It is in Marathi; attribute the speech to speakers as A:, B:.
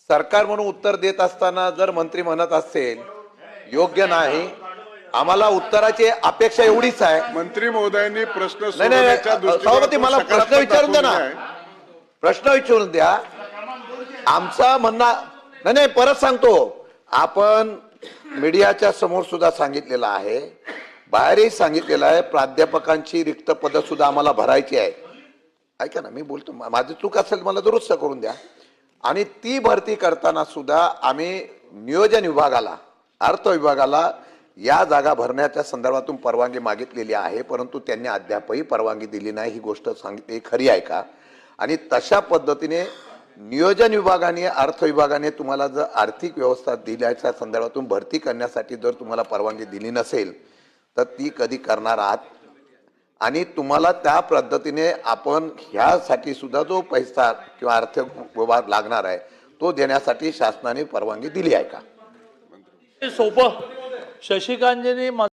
A: सरकार म्हणून उत्तर देत असताना जर मंत्री म्हणत असेल योग्य नाही, आम्हाला उत्तराची अपेक्षा एवढीच आहे।
B: मंत्री महोदयांनी प्रश्न
A: नाही
B: सोडवण्याच्या
A: सभापती, मला
B: दृष्टिकोनातून
A: प्रश्न विचारून द्या ना,
B: दाखवलेला
A: प्रश्न विचारून द्या। आमचा म्हणणं नाही परत सांगतो, आपण मीडियाच्या समोर सुद्धा सांगितलेलं आहे, बाहेरही सांगितलेलं आहे, प्राध्यापकांची रिक्त पद सुद्धा आम्हाला भरायची आहे। ऐका ना, मी बोलतो, माझी चूक असेल मला दुरुस्त करून द्या। आणि ती भरती करताना सुद्धा आम्ही नियोजन विभागाला, अर्थ विभागाला या जागा भरण्याच्या संदर्भातून परवानगी मागितलेली आहे, परंतु त्यांनी अद्यापही परवानगी दिली नाही। ही गोष्ट सांगितली खरी आहे का? आणि तशा पद्धतीने नियोजन विभागाने, अर्थ विभागाने तुम्हाला जर आर्थिक व्यवस्था दिल्याच्या संदर्भातून भरती करण्यासाठी जर तुम्हाला परवानगी दिली नसेल तर ती कधी करणार आहात? आणि तुम्हाला त्या पद्धतीने आपण ह्यासाठी सुद्धा जो पैसा किंवा अर्थ विभाग लागणार आहे तो देण्यासाठी शासनाने परवानगी दिली आहे का?
C: सोपं शशिकांतजींनी